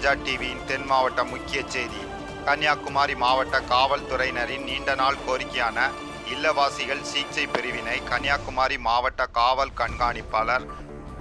ராஜா டிவியின் தென் மாவட்ட முக்கிய செய்தி. கன்னியாகுமரி மாவட்ட காவல்துறையினரின் நீண்ட நாள் கோரிக்கையான இல்லவாசிகள் சிகிச்சை பிரிவினை கன்னியாகுமரி மாவட்ட காவல் கண்காணிப்பாளர்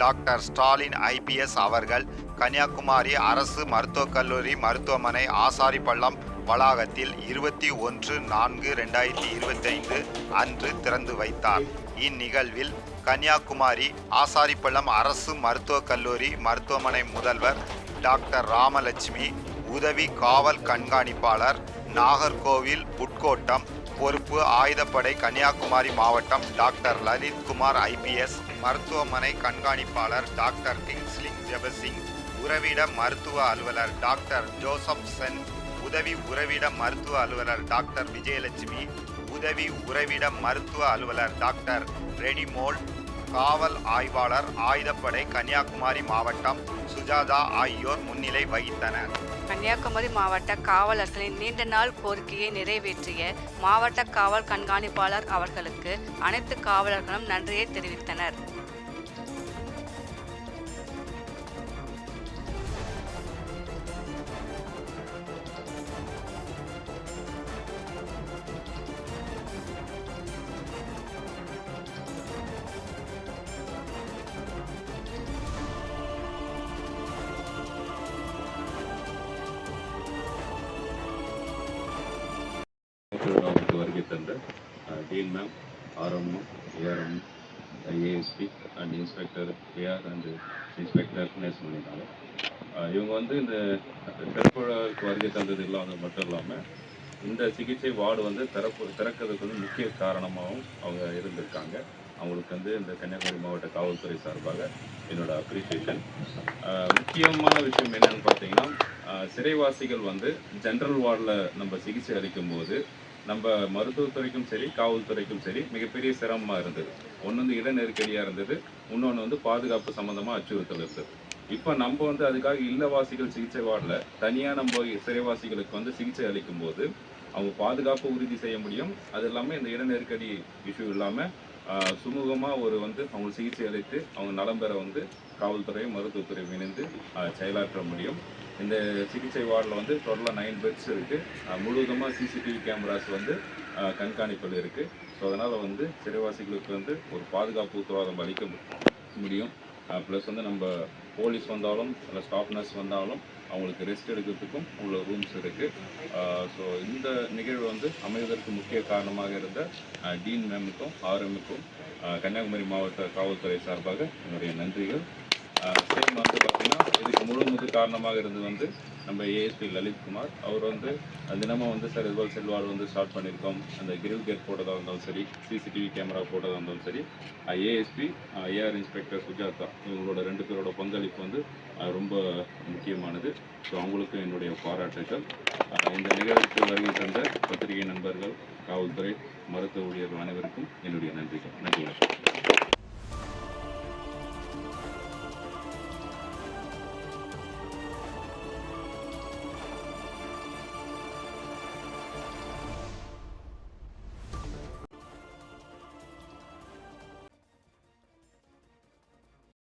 டாக்டர் ஸ்டாலின் ஐபிஎஸ் அவர்கள் கன்னியாகுமரி அரசு மருத்துவக் கல்லூரி மருத்துவமனை ஆசாரிப்பள்ளம் வளாகத்தில் 21/4/2025 அன்று திறந்து வைத்தார். இந்நிகழ்வில் கன்னியாகுமரி ஆசாரிப்பள்ளம் அரசு மருத்துவக் கல்லூரி மருத்துவமனை முதல்வர் டாக்டர் ராமலட்சுமி, உதவி காவல் கண்காணிப்பாளர் நாகர்கோவில் உட்கோட்டம் பொறுப்பு ஆயுதப்படை கன்னியாகுமரி மாவட்டம் டாக்டர் லலித்குமார் ஐபிஎஸ், மருத்துவமனை கண்காணிப்பாளர் டாக்டர் கிங்ஸ்லிங் ஜெபசிங், உறவிட மருத்துவ அலுவலர் டாக்டர் ஜோசப் சென், உதவி உறவிட மருத்துவ அலுவலர் டாக்டர் விஜயலட்சுமி, உதவி உறவிட மருத்துவ அலுவலர் டாக்டர் ரெனிமோல், காவல் ஆய்வாளர் ஆயுதப்படை கன்னியாகுமரி மாவட்டம் சுஜாதா ஆகியோர் முன்னிலை வகித்தனர். கன்னியாகுமரி மாவட்ட காவலர்களின் நீண்ட நாள் கோரிக்கையை நிறைவேற்றிய மாவட்ட காவல் கண்காணிப்பாளர் அவர்களுக்கு அனைத்து காவலர்களும் நன்றியை தெரிவித்தனர். வருகை தந்த dean ma'am, RMO, ARM, ASP and inspector AR and inspector பண்ணியிருந்தாங்க. இவங்க இந்த திறப்புழாவுக்கு வருகை தந்தது இல்லாத மட்டும் இல்லாமல் இந்த சிகிச்சை வார்டு திறக்கிறதுக்கு முக்கிய காரணமாகவும் அவங்க இருந்திருக்காங்க. அவங்களுக்கு இந்த கன்னியாகுமரி மாவட்ட காவல்துறை சார்பாக என்னோட அப்ரிசியேஷன். முக்கியமான விஷயம் என்னன்னு பார்த்தீங்கன்னா, சிறைவாசிகள் ஜென்ரல் வார்டில் நம்ம சிகிச்சை அளிக்கும் போது நம்ம மருத்துவத்துறைக்கும் சரி காவல்துறைக்கும் சரி மிகப்பெரிய சிரமமாக இருந்தது. ஒன்று இட நெருக்கடியாக இருந்தது, இன்னொன்று பாதுகாப்பு சம்மந்தமாக அச்சுறுத்தல் இருந்தது. இப்போ நம்ம அதுக்காக இல்லவாசிகள் சிகிச்சை வார்டில் தனியாக நம்ம சிறைவாசிகளுக்கு சிகிச்சை அளிக்கும் போது அவங்க பாதுகாப்பு உறுதி செய்ய முடியும். அது இல்லாமல் இந்த இட நெருக்கடி இஷ்யூ இல்லாமல் சுமூகமாக அவங்க சிகிச்சை அளித்து அவங்க நலம் பெற காவல்துறை மருத்துவத்துறை இணைந்து செயலாற்ற முடியும். இந்த சிகிச்சை வார்டில் டோட்டலாக 9 பெட்ஸ் இருக்குது. முழுவதுமாக சிசிடிவி கேமராஸ் கண்காணிப்பில் இருக்குது. ஸோ அதனால் சிறைவாசிகளுக்கு ஒரு பாதுகாப்பு உத்தரவாதம் அளிக்க முடியும். ப்ளஸ் நம்ம போலீஸ் வந்தாலும் இல்லை ஸ்டாஃப் நர்ஸ் வந்தாலும் அவங்களுக்கு ரெஸ்ட் எடுக்கிறதுக்கும் உள்ள ரூம்ஸ் இருக்குது. ஸோ இந்த நிகழ்வு அமைவதற்கு முக்கிய காரணமாக இருந்த டீன் மேமுக்கும் ஆர்எம்முக்கும் கன்னியாகுமரி மாவட்ட காவல்துறை சார்பாக என்னுடைய நன்றிகள். சேம் பார்த்தீங்கன்னா இதுக்கு முழு காரணமாக இருந்து நம்ம ஏஎஸ்பி லலித்குமார் அவர் தினமும் சார் இதுபோல் செல்வாடு ஸ்டார்ட் பண்ணியிருக்கோம். அந்த கிரிவ் கேட் போட்டதாக இருந்தாலும் சரி, சிசிடிவி கேமரா போட்டதாக இருந்தாலும் சரி, ஏஎஸ்பி ஏஆர் இன்ஸ்பெக்டர் சுஜாதா இவங்களோட 2 பேரோட பங்களிப்பு ரொம்ப முக்கியமானது. ஸோ அவங்களுக்கு என்னுடைய பாராட்டுகள். இந்த நிகழ்வுக்கு வருகை தந்த பத்திரிகை நண்பர்கள், காவல்துறை, மருத்துவ ஊழியர்கள் அனைவருக்கும் என்னுடைய நன்றிகள். நன்றி.